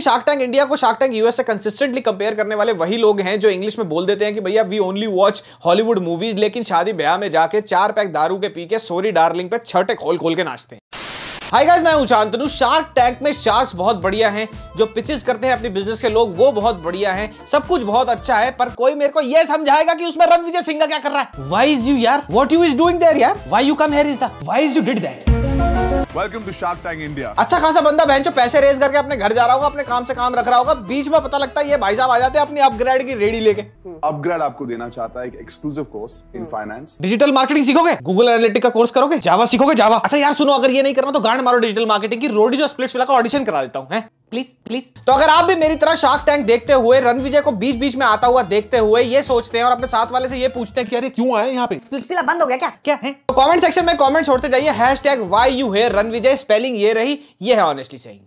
Shark Tank India को shark tank US से consistently compare करने वाले वही लोग हैं जो इंग्लिश में बोल देते हैं कि भैया we only watch Hollywood movies, लेकिन शादी ब्याह में जाके 4 पैक दारू के पी के सॉरी डार्लिंग पे छठे खोल खोल के नाचते हैं। हाय गाइस, मैं हूं शांतनु। शार्क टैंक में शार्क्स बहुत बढ़िया हैं, जो पिचेस करते हैं अपने बिजनेस के लोग वो बहुत बढ़िया हैं, सब कुछ बहुत अच्छा है, पर कोई मेरे को ये समझाएगा कि उसमें रणविजय सिंह क्या कर रहा है। व्हाई इज यू यार, what you is doing there यार, why you come here is the, why is you did that. Welcome to Shark Tank India. अच्छा खासा बंदा बहन जो पैसे रेज करके अपने घर जा रहा होगा, अपने काम से काम रख रहा होगा, बीच में पता लगता है ये भाई साहब आ जाते हैं अपनी अपग्रेड की रेडी लेके। अपग्रेड आपको देना चाहता है एक exclusive course in finance. Digital marketing सीखोगे, गूगल एनालिटिक का कोर्स करोगे, जावा सीखोगे, जावा। अच्छा यार सुनो, अगर ये नहीं करना तो गांड मारो डिजिटल मार्केटिंग की, रोडी जो स्प्लिट्सविला का ऑडिशन करा देता हूं, प्लीज प्लीज। तो अगर आप भी मेरी तरह शार्क टैंक देखते हुए रणविजय को बीच बीच में आता हुआ देखते हुए ये सोचते हैं और अपने साथ वाले से ये पूछते हैं कि अरे क्यों आए यहाँ पे, स्प्लिट्सविला बंद हो गया क्या है, तो कमेंट सेक्शन में कमेंट छोड़ते जाइए #why-you-here रणविजय, स्पेलिंग ये रही, ये है honestly saying.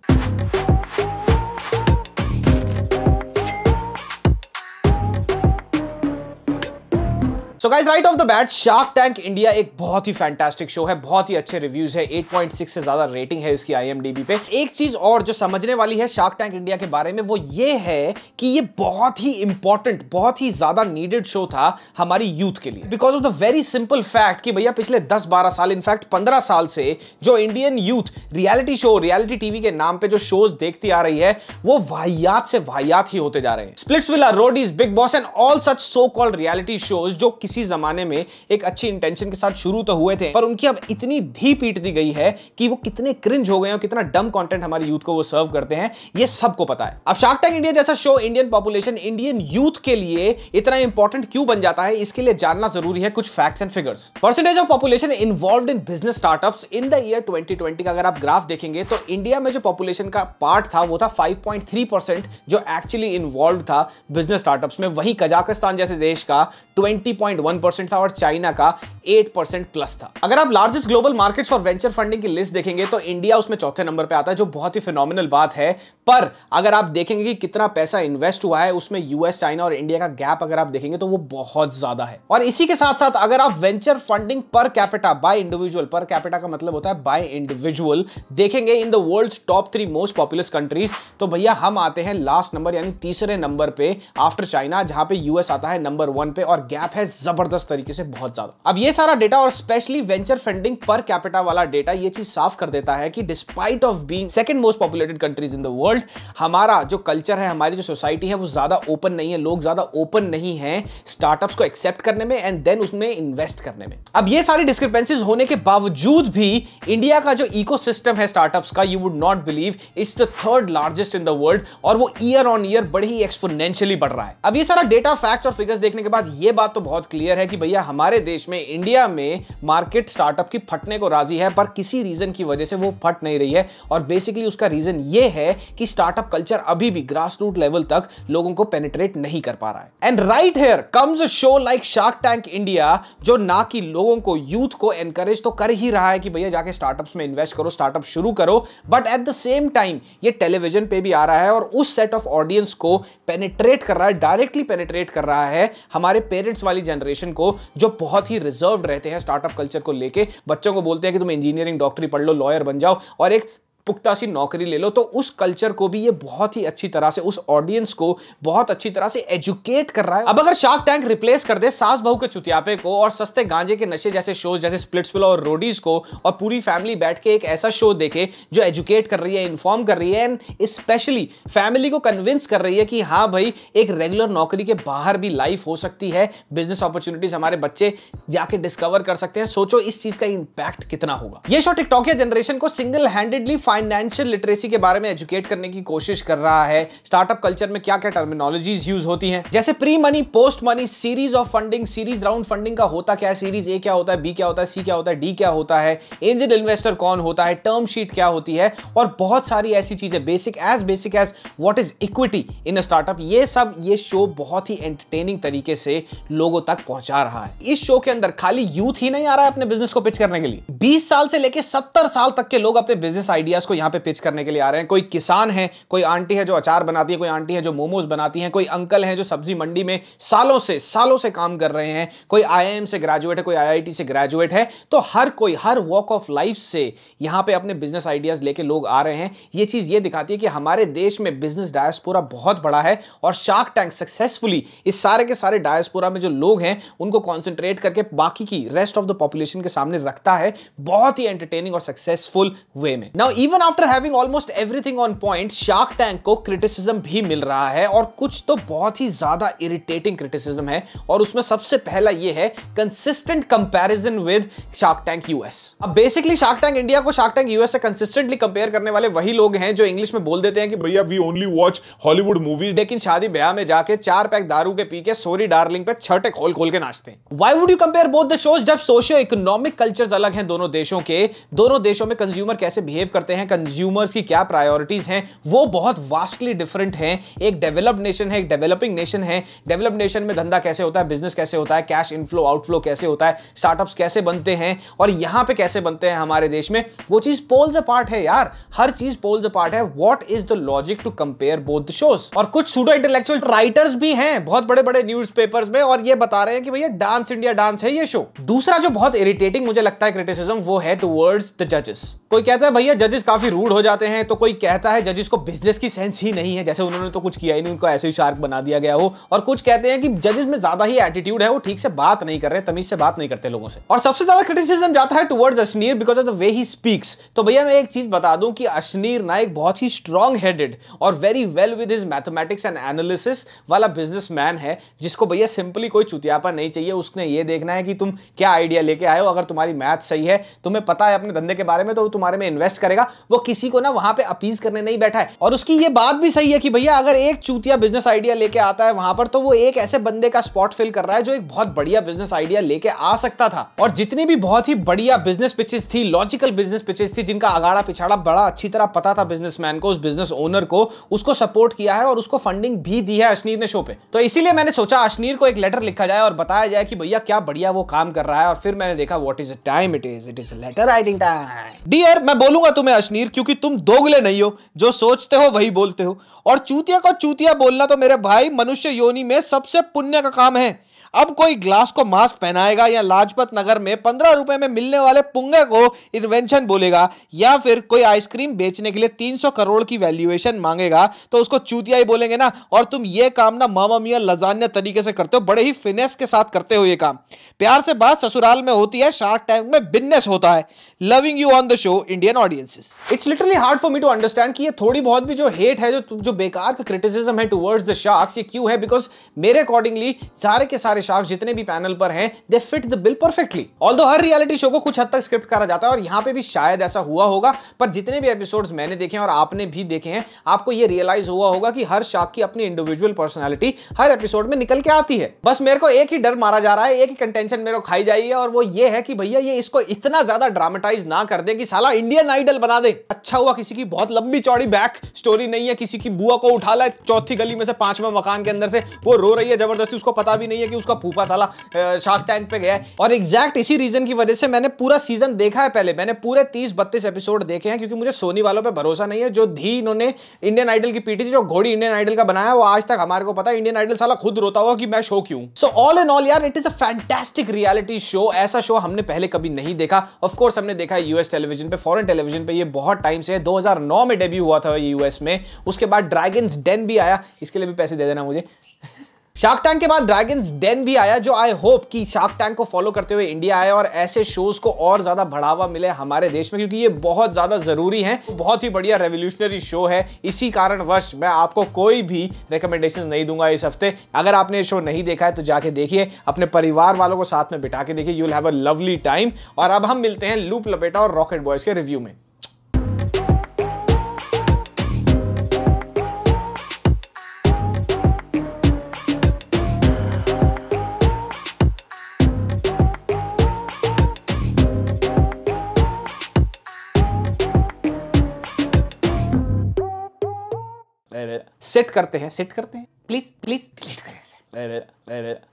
So guys, right off the bat, shark Tank India एक बहुत ही फैंटास्टिक शो है, बहुत ही अच्छे रिव्यूज है, 8.6 से ज्यादा रेटिंग है इसकी IMDb पे। एक चीज और जो समझने वाली है शार्क टैंक इंडिया के बारे में वो ये है कि ये बहुत ही इंपॉर्टेंट, बहुत ही ज्यादा नीडेड शो था हमारी यूथ के लिए, because of the very simple fact कि भैया पिछले 10-12 साल, इनफैक्ट 15 साल से जो Indian youth reality show, reality TV के नाम पे जो शोज देखती आ रही है वो वाहियात से वाहियात ही होते जा रहे हैं। Splitsvilla, Roadies, big boss and all such so called reality shows जो किसी जमाने में एक अच्छी इंटेंशन के साथ शुरू तो हुए थे, पर उनकी अब इतनी धी पीट दी गई है कि वो कितने क्रिंज हो गए और कितना डम कंटेंट हमारी यूथ को वो सर्व करते हैं, ये सबको पता है। अब शार्क टैंक इंडिया जैसा show Indian population, Indian youth के लिए इतना इंपॉर्टेंट क्यों बन जाता है, इसके लिए जानना जरूरी है कुछ facts and figures. Percentage of population involved in business startups in the year 2020 का अगर आप ग्राफ देखेंगे तो इंडिया में जो पॉपुलेशन का पार्ट था वो था 5.3% जो एक्चुअली इन्वॉल्व था बिजनेस स्टार्टअप्स में। वहीं कजाकिस्तान जैसे देश का 20.1% था और चाइना का 8% प्लस था। अगर आप largest global markets for venture funding की लिस्ट देखेंगे तो इंडिया उसमें चौथे नंबर पे आता है, जो बहुत ही फिनोमिनल बात है। पर अगर आप देखेंगे कि कितना पैसा इन्वेस्ट हुआ है उसमें यूएस, चाइना और इंडिया का गैप अगर आप देखेंगे तो वो बहुत ज्यादा है। और इसी के साथ साथ अगर आप venture funding per capita by individual, per capita का मतलब होता है बाय इंडिविजुअल, देखेंगे in the world's top 3 most populous countries, तो भैया हम आते हैं लास्ट नंबर यानी तीसरे नंबर पे आफ्टर चाइना, जहां पे यूएस आता है नंबर 1 पे और गैप है जबरदस्त तरीके से बहुत ज्यादा। अब ये सारा डेटा और specially venture funding per capita वाला डेटा ये चीज साफ कर देता है कि despite of being second most populated countries in the world, हमारा जो कल्चर है, हमारी जो सोसाइटी है वो ज्यादा ओपन नहीं है, लोग ज्यादा ओपन नहीं है स्टार्टअप्स को एक्सेप्ट करने में एंड देन उसमें इन्वेस्ट करने में। अब ये सारी डिस्क्रिपेंसीज होने के बावजूद भी इंडिया का जो इकोसिस्टम है स्टार्टअप्स का, you would not believe, it's the 3rd largest in the world और वो ईयर ऑन ईयर बड़े ही एक्सपोनेंशियली बढ़ रहा है। अब ये सारा डेटा, फैक्ट्स और फिगर्स देखने के बाद ये बात तो बहुत क्लियर है कि भैया हमारे देश में, इंडिया में मार्केट स्टार्टअप की फटने को राजी है, पर किसी रीजन की वजह से वो फट नहीं रही है। और बेसिकली उसका रीजन ये है कि स्टार्टअप कल्चर अभी भी ग्रास रूट लेवल तक लोगों को पेनिट्रेट नहीं कर पा रहा है। And right here comes a show like shark Tank India, जो ना कि लोगों को, यूथ को एनकरेज तो कर ही रहा है कि भैया जाके स्टार्टअप्स में इन्वेस्ट करो, स्टार्टअप शुरू करो, but at the same time ये टेलीविजन पे भी आ रहा है और उस सेट ऑफ ऑडियंस को पेनिट्रेट कर रहा है, डायरेक्टली पेनिट्रेट कर रहा है हमारे पेरेंट्स वाली जनरेशन को, जो बहुत ही रिजर्व्ड रहते हैं स्टार्टअप कल्चर को लेके। बच्चों को बोलते हैं कि तुम इंजीनियरिंग, डॉक्टरी पढ़ लो, लॉयर बन जाओ और एक पुख्ता सी नौकरी ले लो। तो उस कल्चर को भी ये बहुत ही अच्छी तरह से, उस ऑडियंस को बहुत अच्छी तरह से एजुकेट कर रहा है। अब अगर शार्क टैंक रिप्लेस कर दे सास बहू के चुतियापे को और सस्ते गांजे के नशे जैसे शोज जैसे स्प्लिट्सविला और रोडीज को, और पूरी फैमिली बैठ के एक ऐसा शो देखे जो एजुकेट कर रही है, इन्फॉर्म कर रही है एंड स्पेशली फैमिली को कन्विंस कर रही है कि हाँ भाई एक रेगुलर नौकरी के बाहर भी लाइफ हो सकती है, बिजनेस अपॉर्चुनिटीज हमारे बच्चे जाके डिस्कवर कर सकते हैं, सोचो इस चीज का इंपैक्ट कितना होगा। ये शो टिकटॉकिया जनरेशन को सिंगल हैंडेडली फाइनेंशियल लिटरेसी के बारे में एजुकेट करने की कोशिश कर रहा है। स्टार्टअप कल्चर में क्या क्या टर्मिनोलॉजीज यूज होती हैं, जैसे pre money, post money, series of funding, series round funding का होता क्या है, सीरीज ए क्या होता है, बी क्या होता है, सी क्या होता है, डी क्या होता है, एंजल इन्वेस्टर कौन होता है, टर्म शीट क्या होती है और बहुत सारी ऐसी चीजें, basic as what is equity in a startup. ये सब ये शो बहुत ही एंटरटेनिंग तरीके से लोगों तक पहुंचा रहा है। इस शो के अंदर खाली यूथ ही नहीं आ रहा है अपने बिजनेस को पिच करने के लिए, 20 साल से लेकर 70 साल तक के लोग अपने बिजनेस आइडियाज को यहाँ पे पिच करने के लिए आ रहे हैं। कोई किसान है, कोई आंटी है जो अचार बनाती है, कोई आंटी है जो मोमोज बनाती है, कोई अंकल है जो सब्जी मंडी में सालों से काम कर रहे हैं, कोई आईआईएम से ग्रेजुएट है, कोई आईआईटी से ग्रेजुएट है। तो हर कोई, हर वॉक ऑफ लाइफ से यहाँ पे अपने बिजनेस आइडियाज लेके लोग आ रहे हैं। ये चीज ये दिखाती है कि हमारे देश में बिजनेस डायस्पोरा बहुत बड़ा है और शार्क टैंक सक्सेसफुली इस सारे के सारे डायस्पोरा में जो लोग हैं उनको कॉन्सेंट्रेट करके बाकी की रेस्ट ऑफ द पॉपुलेशन के सामने रखता है बहुत ही एंटरटेनिंग और सक्सेसफुल वे में। Now even after having almost everything on point, shark tank को क्रिटिसिज्म भी मिल रहा है और कुछ तो बहुत ही ज्यादा इरिटेटिंग क्रिटिसिज्म है। और उसमें सबसे पहला ये है consistent comparison with shark tank US. अब बेसिकली शार्क टैंक इंडिया को शार्क टैंक यूएस से कंसिस्टेंटली कंपेयर करने वाले वही लोग हैं जो इंग्लिश में बोल देते हैं कि भैया we only watch Hollywood movies, लेकिन शादी ब्याह में जाके 4 पैक दारू के पी के सॉरी डार्लिंग पे छठे खोल खोल के नाचते हैं। Why would you compare both the shows जब सोशियो इकोनॉमिक कल्चर्स अलग हैं दोनों देशों के, दोनों देशों में कंज्यूमर कैसे बिहेव करते हैं, कंज्यूमर्स की क्या प्रायोरिटीज हैं, वो बहुत वास्टली डिफरेंट हैं। एक डेवलप्ड नेशन है, एक डेवलपिंग नेशन है। डेवलप्ड नेशन में धंधा कैसे होता है, बिजनेस कैसे होता है, कैश इनफ्लो आउटफ्लो कैसे होता है, स्टार्टअप्स कैसे बनते हैं और यहां पे कैसे बनते हैं हमारे देश में, वो चीज पोल्स अपार्ट है यार। हर चीज पोल्स अपार्ट है। What is the logic to compare both the shows? और कुछ सूडो इंटेलेक्चुअल राइटर्स भी हैं बहुत बड़े बड़े न्यूज़पेपर्स में और ये बता रहे हैं कि भैया डांस इंडिया डांस है ये शो। दूसरा जो बहुत इरिटेटिंग मुझे लगता है क्रिटिसिज्म, वो है टुवर्ड्स द जजेस। कोई कहता है भैया जजेस काफी रूड हो जाते हैं, तो कोई कहता है जजेस को बिजनेस की सेंस ही नहीं है, जैसे उन्होंने तो कुछ किया ही नहीं, उनको ऐसे ही शार्क बना दिया गया हो। और कुछ कहते हैं कि जजेस में ज्यादा ही एटीट्यूड है, वो ठीक से बात नहीं कर रहे, तमीज से बात नहीं करते लोगों से। और सबसे ज्यादा क्रिटिसिज्म जाता है towards Ashneer because of the way he speaks. तो भैया मैं एक चीज बता दूं कि अश्नीर ना एक बहुत ही स्ट्रॉन्ग हेडेड और very well with his mathematics and analysis वाला बिजनेसमैन है, जिसको भैया सिंपली कोई चुतियापा नहीं चाहिए। उसने ये देखना है कि तुम क्या आइडिया लेके आए हो। अगर तुम्हारी मैथ सही है, तुम्हें पता है अपने धंधे के बारे में, तो वो तुम्हारे में इन्वेस्ट करेगा। वो किसी को ना वहां पे अपीज करने नहीं बैठा है। और उसकी ये बात भी सही है कि भैया अगर एक चूतिया बिजनेस आइडिया लेके आता है वहां पर, तो वो एक ऐसे बंदे का स्पॉट फिल कर रहा है जो एक बहुत बढ़िया बिजनेस आइडिया लेके आ सकता था। और जितनी भी बहुत ही बढ़िया बिजनेस पिचेस थी, लॉजिकल बिजनेस पिचेस थी, जिनका आगाड़ा पिछाड़ा बड़ा अच्छी तरह पता था बिजनेसमैन को, उस बिजनेस ओनर को, उसको सपोर्ट किया है और उसको फंडिंग भी दी है अश्नीर ने शो पे। तो इसीलिए मैंने सोचा अश्नीर को एक लेटर लिखा जाए और बताया जाए कि भैया क्या बढ़िया वो काम कर रहा है। और फिर मैंने देखा what is the time, it is letter writing time. Dear, मैं बोलूंगा तुम्हें अश्नीर, क्योंकि तुम दोगले नहीं हो, जो सोचते हो वही बोलते हो। और चूतिया को चूतिया बोलना तो मेरे भाई मनुष्य योनि में सबसे पुण्य का काम है। अब कोई ग्लास को मास्क पहनाएगा या लाजपत नगर में 15 रुपए में मिलने वाले पुंगे को इन्वेंशन बोलेगा, या फिर कोई आइसक्रीम बेचने के लिए 300 करोड़ की वैल्यूएशन मांगेगा, तो उसको चूतिया ही बोलेंगे ना। और तुम ये काम ना मामा मियां लजान्या तरीके से करते हो, बड़े ही फिनेस के साथ करते हो ये काम। प्यार से बात ससुराल में होती है, शार्क टैंक में बिजनेस होता है। Loving you on the show, Indian audiences. It's literally hard for me to understand कि ये थोड़ी बहुत भी जो हेट है, जो बेकार का क्रिटिसिज्म है टुवर्ड्स द शार्क्स, ये क्यों है। बिकॉज मेरे अकॉर्डिंगली सारे के सारे शार्क्स जितने भी पैनल पर हैं, दे fit the bill perfectly. Although her reality show को कुछ हद तक स्क्रिप्ट करा जाता है और यहां पे भी शायद ऐसा हुआ होगा, पर जितने भी एपिसोड्स मैंने देखे हैं और आपने भी देखे हैं, आपको ये रियलाइज हुआ होगा कि हर शार्क की अपनी इंडिविजुअल पर्सनालिटी हर एपिसोड में निकल के आती है। बस मेरे को एक ही डर मारा जा रहा है, एक ही कंटेंशन मेरे को खाई जाइए, और वो ये है कि भैया ये इसको इतना ज्यादा ड्रामेटाइज ना कर दे कि साला इंडियन आइडल बना दे। अच्छा हुआ किसी की बहुत लंबी चौड़ी बैक स्टोरी नहीं है, किसी की बुआ को उठा ला चौथी गली में से 5वें मकान के अंदर से, वो रो रही है जबरदस्ती, उसको पता भी नहीं है कि उसका फूफा साला शार्क टैंक पे गया है। और एग्जैक्ट इसी रीजन की वजह से मैंने पूरा सीजन देखा है। पहले मैंने पूरे 30-32 एपिसोड देखे हैं, क्योंकि मुझे सोनी वालों पे भरोसा नहीं है। जो धी इन्होंने इंडियन आइडल की पीटी थी, जो घोड़ी इंडियन आइडल का बनाया, वो आज तक हमारे को पता है इंडियन आइडल साला खुद रोता होगा कि मैं शो क्यों। सो ऑल इन ऑल यार, it is a fantastic reality show. ऐसा शो हमने पहले कभी नहीं देखा। ऑफ कोर्स हमने देखा है यूएस टेलीविजन पे, फॉरेन टेलीविजन पे, ये बहुत टाइम से 2009 में डेब्यू हुआ था ये यूएस में। उसके बाद ड्रैगन्स डेन भी आया, इसके लिए भी पैसे दे देना मुझे। शार्क टैंक के बाद ड्रैगन्स डेन भी आया, जो आई होप कि शार्क टैंक को फॉलो करते हुए इंडिया आए और ऐसे शोज को और ज्यादा बढ़ावा मिले हमारे देश में, क्योंकि ये बहुत ज्यादा जरूरी है। बहुत ही बढ़िया रेवोल्यूशनरी शो है। इसी कारणवश मैं आपको कोई भी रिकमेंडेशन नहीं दूंगा इस हफ्ते। अगर आपने ये शो नहीं देखा है तो जाके देखिए, अपने परिवार वालों को साथ में बिठा के देखिए, you will have a lovely time. और अब हम मिलते हैं लूप लपेटा और रॉकेट बॉयज के रिव्यू में। सिट करते हैं प्लीज प्लीज सिट करें।